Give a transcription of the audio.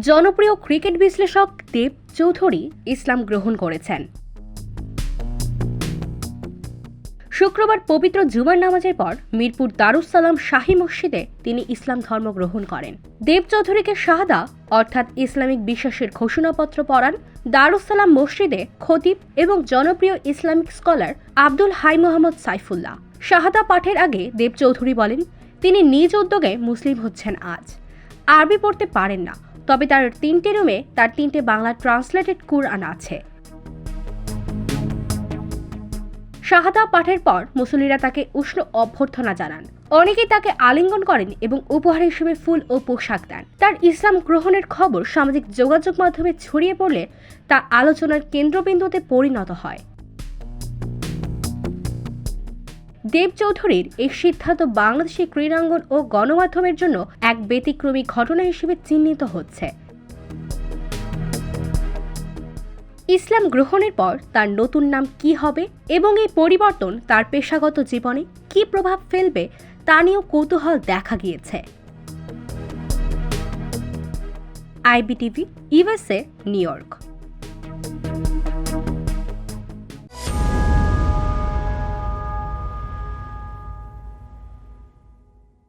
জনপ্রিয় ক্রিকেট বিশ্লেষক দেব চৌধুরী ইসলাম গ্রহণ করেছেন। শুক্রবার পবিত্র জুমার নামাজের পর মিরপুর দারুস সালাম শাহী মসজিদে তিনি ইসলাম ধর্ম গ্রহণ করেন। দেব চৌধুরীকে শাহাদা অর্থাৎ ইসলামিক বিশ্বাসের ঘোষণাপত্র পড়ান দারুস সালাম মসজিদে খতিব এবং জনপ্রিয় ইসলামিক স্কলার আব্দুল হাই মোহাম্মদ সাইফুল্লাহ। শাহাদা পাঠের আগে দেব চৌধুরী বলেন, তিনি নিজ উদ্যোগে মুসলিম হচ্ছেন আজ। আরবি পড়তে পারেন না, তবে তার 3টে রুমে তার 3টে বাংলা ট্রান্সলেটেড কুরআন আছে। শাহাদা পাঠের পর মুসল্লিরা তাকে উষ্ণ অভ্যর্থনা জানান। অনেকেই তাকে আলিঙ্গন করেন এবং উপহার হিসেবে ফুল ও পোশাক দেন। তার ইসলাম গ্রহণের খবর সামাজিক যোগাযোগ মাধ্যমে ছড়িয়ে পড়লে তা আলোচনার কেন্দ্রবিন্দুতে পরিণত হয়। দেব চৌধুরীর এই সিদ্ধান্ত বাংলাদেশের ক্রীড়াঙ্গন ও গণমাধ্যমের জন্য এক ব্যতিক্রমী ঘটনা হিসেবে চিহ্নিত হচ্ছে। ইসলাম গ্রহণের পর তার নতুন নাম কি হবে এবং এই পরিবর্তন তার পেশাগত জীবনে কি প্রভাব ফেলবে তা নিয়েও কৌতূহল দেখা গিয়েছে। IBTV, USA, new York.